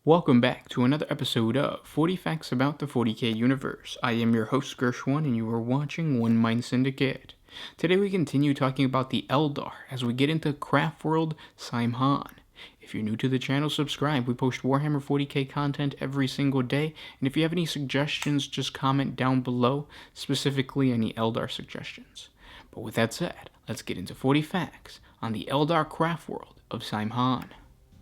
Welcome back to another episode of 40 Facts About the 40K Universe. I am your host Gershwin and you are watching One Mind Syndicate. Today we continue talking about the Eldar as we get into Craftworld Saim Hann. If you're new to the channel, subscribe. We post Warhammer 40K content every single day, and if you have any suggestions, just comment down below, specifically any Eldar suggestions. But with that said, let's get into 40 facts on the Eldar Craftworld of Saim Hann.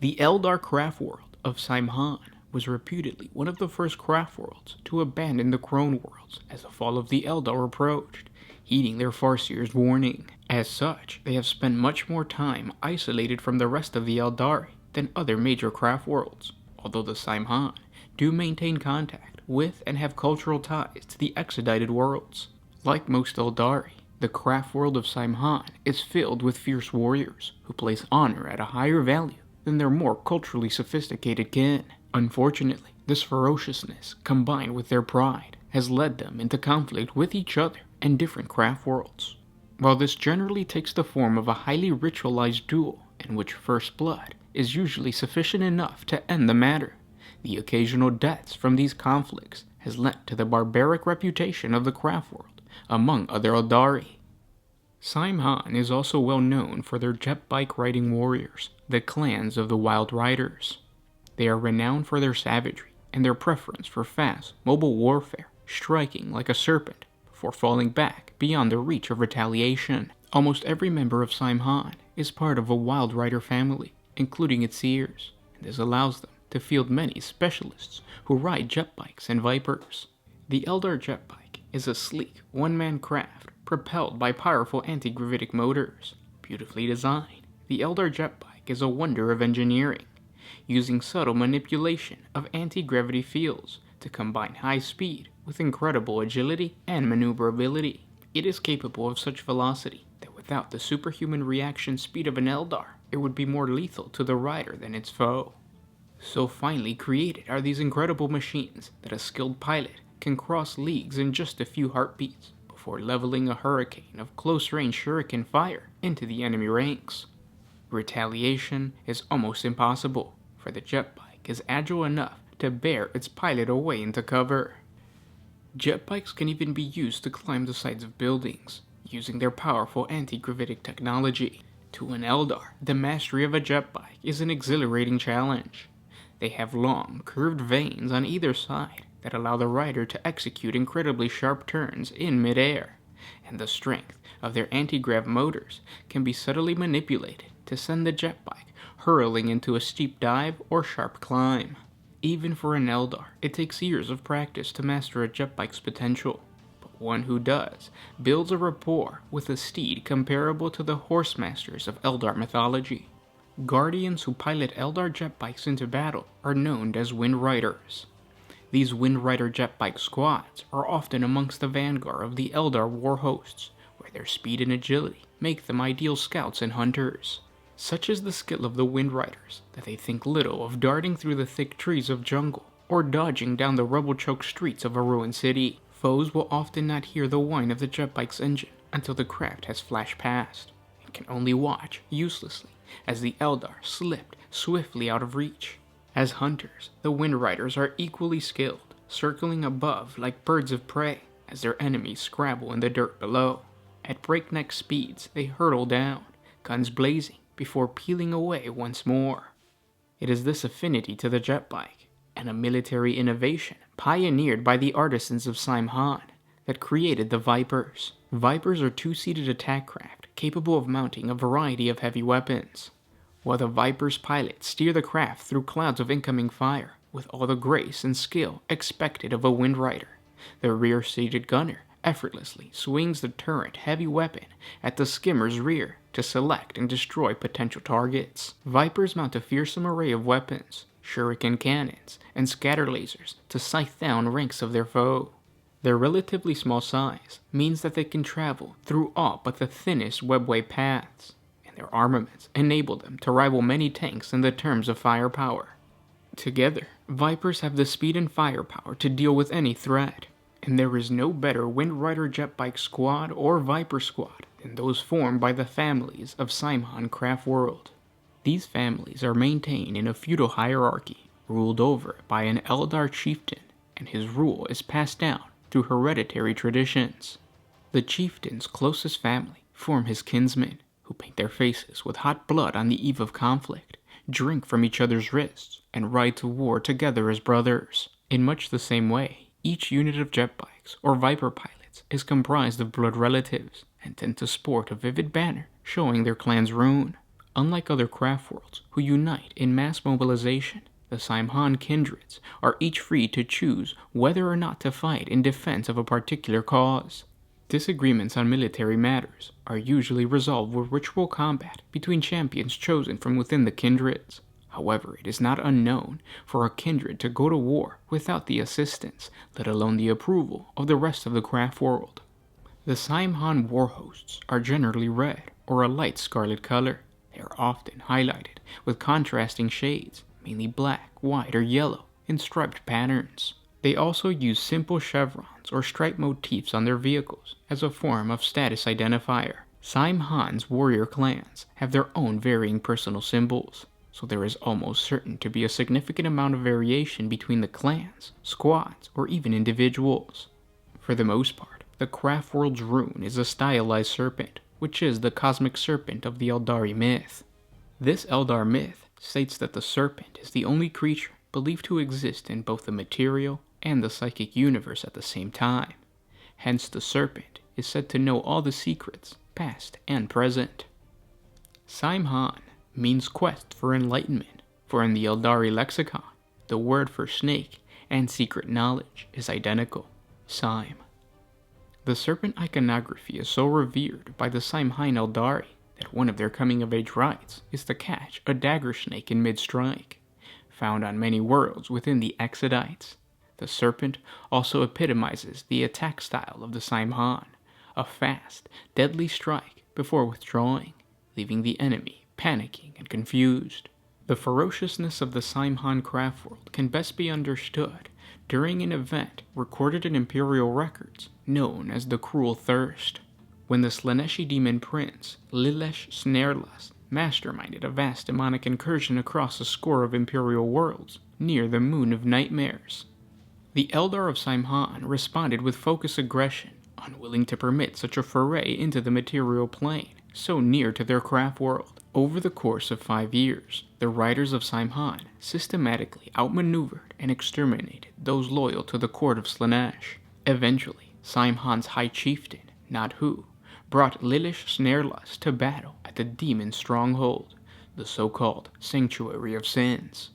The Eldar Craftworld of Saim Hann was reputedly one of the first craft worlds to abandon the Crone worlds as the fall of the Eldar approached, heeding their Farseer's warning. As such, they have spent much more time isolated from the rest of the Eldari than other major craft worlds, although the Saim Hann do maintain contact with and have cultural ties to the Exedited worlds. Like most Eldari, the craft world of Saim Hann is filled with fierce warriors who place honor at a higher value than their more culturally sophisticated kin. Unfortunately, this ferociousness, combined with their pride, has led them into conflict with each other and different craft worlds. While this generally takes the form of a highly ritualized duel in which first blood is usually sufficient enough to end the matter, the occasional deaths from these conflicts has led to the barbaric reputation of the craft world among other Eldari. Saim Hann is also well known for their jetbike riding warriors, the clans of the Wild Riders. They are renowned for their savagery and their preference for fast, mobile warfare, striking like a serpent before falling back beyond the reach of retaliation. Almost every member of Saim Hann is part of a Wild Rider family, including its seers, and this allows them to field many specialists who ride jetbikes and Vipers. The Eldar jetbike is a sleek, one-man craft propelled by powerful anti-gravitic motors. Beautifully designed, the Eldar jetbike is a wonder of engineering, using subtle manipulation of anti-gravity fields to combine high speed with incredible agility and maneuverability. It is capable of such velocity that without the superhuman reaction speed of an Eldar, it would be more lethal to the rider than its foe. So finely created are these incredible machines that a skilled pilot can cross leagues in just a few heartbeats before leveling a hurricane of close-range shuriken fire into the enemy ranks. Retaliation is almost impossible, for the jetbike is agile enough to bear its pilot away into cover. Jetbikes can even be used to climb the sides of buildings, using their powerful anti-gravitic technology. To an Eldar, the mastery of a jetbike is an exhilarating challenge. They have long, curved vanes on either side that allow the rider to execute incredibly sharp turns in midair, and the strength of their anti-grav motors can be subtly manipulated to send the jetbike hurling into a steep dive or sharp climb. Even for an Eldar, it takes years of practice to master a jetbike's potential, but one who does builds a rapport with a steed comparable to the horse masters of Eldar mythology. Guardians who pilot Eldar jetbikes into battle are known as Wind Riders. These Wind Rider jetbike squads are often amongst the vanguard of the Eldar war hosts, where their speed and agility make them ideal scouts and hunters. Such is the skill of the Wind Riders that they think little of darting through the thick trees of jungle or dodging down the rubble-choked streets of a ruined city. Foes will often not hear the whine of the jetbike's engine until the craft has flashed past, and can only watch uselessly as the Eldar slipped swiftly out of reach. As hunters, the Wind Riders are equally skilled, circling above like birds of prey as their enemies scrabble in the dirt below. At breakneck speeds, they hurtle down, guns blazing, before peeling away once more. It is this affinity to the jetbike, and a military innovation pioneered by the artisans of Saim Hann, that created the Vipers. Vipers are two-seated attack craft capable of mounting a variety of heavy weapons. While the Viper's pilots steer the craft through clouds of incoming fire with all the grace and skill expected of a Wind Rider, the rear-seated gunner effortlessly swings the turret heavy weapon at the skimmer's rear to select and destroy potential targets. Vipers mount a fearsome array of weapons, shuriken cannons, and scatter lasers to scythe down ranks of their foe. Their relatively small size means that they can travel through all but the thinnest webway paths, and their armaments enable them to rival many tanks in the terms of firepower. Together, Vipers have the speed and firepower to deal with any threat, and there is no better Wind Rider jetbike squad or Viper squad than those formed by the families of Saim Hann Craftworld. These families are maintained in a feudal hierarchy, ruled over by an Eldar chieftain, and his rule is passed down through hereditary traditions. The chieftain's closest family form his kinsmen, who paint their faces with hot blood on the eve of conflict, drink from each other's wrists, and ride to war together as brothers. In much the same way, each unit of jetbikes or Viper pilots is comprised of blood relatives and tend to sport a vivid banner showing their clan's rune. Unlike other Craftworlds who unite in mass mobilization, the Saim Hann kindreds are each free to choose whether or not to fight in defense of a particular cause. Disagreements on military matters are usually resolved with ritual combat between champions chosen from within the kindreds. However, it is not unknown for a kindred to go to war without the assistance, let alone the approval, of the rest of the Craftworld. The Saim Hann war hosts are generally red or a light scarlet color. They are often highlighted with contrasting shades, mainly black, white, or yellow, in striped patterns. They also use simple chevrons or stripe motifs on their vehicles as a form of status identifier. Saim Hann's warrior clans have their own varying personal symbols, so there is almost certain to be a significant amount of variation between the clans, squads, or even individuals. For the most part, the Craftworld's rune is a stylized serpent, which is the cosmic serpent of the Eldari myth. This Eldar myth states that the serpent is the only creature believed to exist in both the material and the psychic universe at the same time. Hence the serpent is said to know all the secrets, past and present. Saim Hann means quest for enlightenment, for in the Eldari lexicon, the word for snake and secret knowledge is identical, Saim. The serpent iconography is so revered by the Saim Hann Eldari that one of their coming-of-age rites is to catch a dagger snake in mid-strike. Found on many worlds within the Exodites, the serpent also epitomizes the attack style of the Saim Hann, a fast, deadly strike before withdrawing, leaving the enemy panicking and confused. The ferociousness of the Saim Hann Craftworld can best be understood during an event recorded in Imperial records known as the Cruel Thirst, when the Slaaneshi demon prince Lilesh Snarelust masterminded a vast demonic incursion across a score of Imperial worlds near the Moon of Nightmares. The Eldar of Saim Hann responded with focused aggression, unwilling to permit such a foray into the material plane so near to their Craftworld. Over the course of 5 years, the riders of Saim Hann systematically outmaneuvered and exterminated those loyal to the court of Slaanesh. Eventually, Saim Hann's high chieftain, Nadhu, brought Lilesh Snarelust to battle at the demon's stronghold, the so-called Sanctuary of Sins.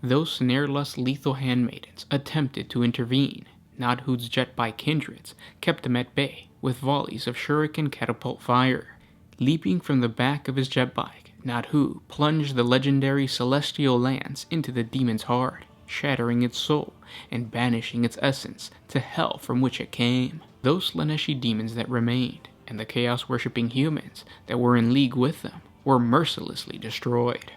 Though Snarelust's lethal handmaidens attempted to intervene, Nadhu's jetbike kindreds kept them at bay with volleys of shuriken catapult fire. Leaping from the back of his jetbike, Nadhu plunged the legendary celestial lance into the demon's heart, shattering its soul and banishing its essence to hell from which it came. Those Slaaneshi demons that remained, and the chaos-worshipping humans that were in league with them, were mercilessly destroyed.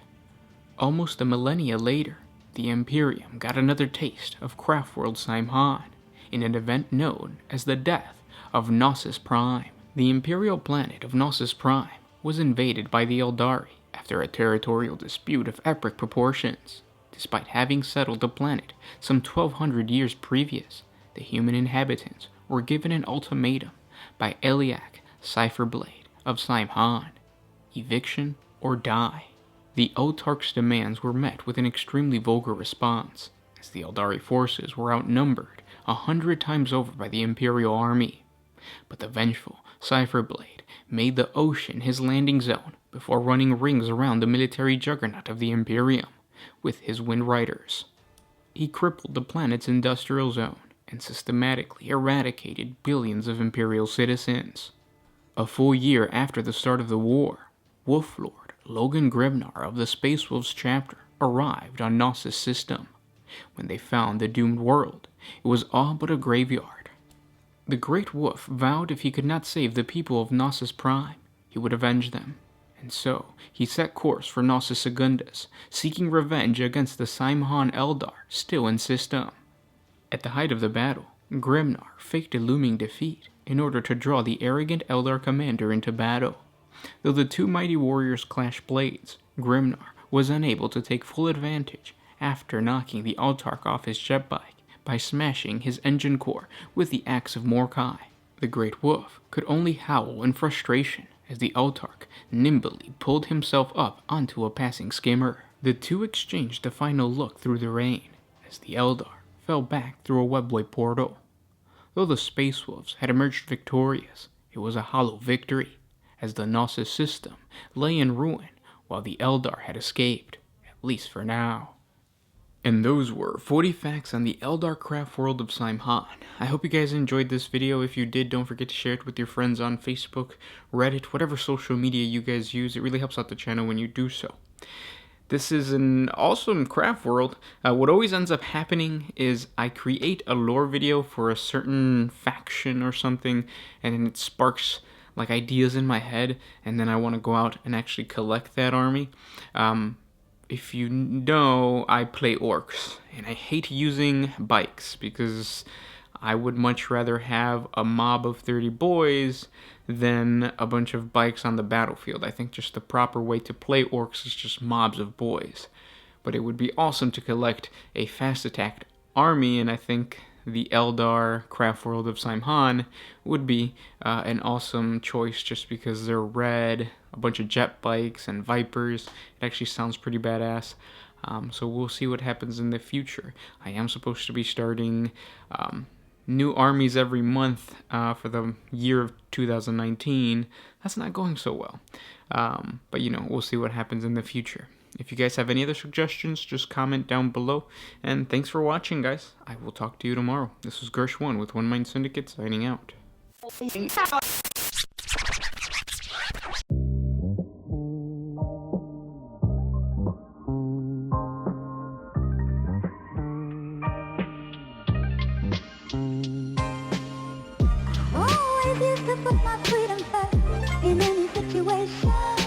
Almost a millennia later, the Imperium got another taste of Craftworld Saim Hann in an event known as the death of Gnosis Prime. The Imperial planet of Gnosis Prime was invaded by the Eldari after a territorial dispute of epic proportions. Despite having settled the planet some 1200 years previous, the human inhabitants were given an ultimatum by Eliak Cypherblade of Saim Hann: eviction or die. The Autarch's demands were met with an extremely vulgar response, as the Eldari forces were outnumbered 100 times over by the Imperial army. But the vengeful Cypherblade made the ocean his landing zone before running rings around the military juggernaut of the Imperium with his Wind Riders. He crippled the planet's industrial zone and systematically eradicated billions of Imperial citizens. A full year after the start of the war, Wolflord Logan Grimnar of the Space Wolves chapter arrived on Gnosis system. When they found the doomed world, it was all but a graveyard. The Great Wolf vowed if he could not save the people of Gnosis Prime, he would avenge them, and so he set course for Gnosis Secundus, seeking revenge against the Saim Hann Eldar still in system. At the height of the battle, Grimnar faked a looming defeat in order to draw the arrogant Eldar commander into battle. Though the two mighty warriors clashed blades, Grimnar was unable to take full advantage after knocking the Altarch off his jetbike by smashing his engine core with the axe of Mordecai. The Great Wolf could only howl in frustration as the Altarch nimbly pulled himself up onto a passing skimmer. The two exchanged a final look through the rain as the Eldar fell back through a webway portal. Though the Space Wolves had emerged victorious, it was a hollow victory, as the Gnosis system lay in ruin while the Eldar had escaped, at least for now. And those were 40 facts on the Eldar craft world of Saim Hann. I hope you guys enjoyed this video. If you did, don't forget to share it with your friends on Facebook, Reddit, whatever social media you guys use. It really helps out the channel when you do so. This is an awesome craft world. What always ends up happening is I create a lore video for a certain faction or something, and then it sparks like ideas in my head, and then I want to go out and actually collect that army. If you know, I play orcs, and I hate using bikes because I would much rather have a mob of 30 boys than a bunch of bikes on the battlefield. I think just the proper way to play orcs is just mobs of boys. But it would be awesome to collect a fast attack army, and I think the Eldar craft world of Saim Hann would be an awesome choice just because they're red, a bunch of jet bikes and vipers. It actually sounds pretty badass. So we'll see what happens in the future. I am supposed to be starting new armies every month for the year of 2019. That's not going so well. But you know, we'll see what happens in the future. If you guys have any other suggestions, just comment down below. And thanks for watching, guys. I will talk to you tomorrow. This was Gersh1 with One Mind Syndicate signing out. Always used to put my freedom first in any situation.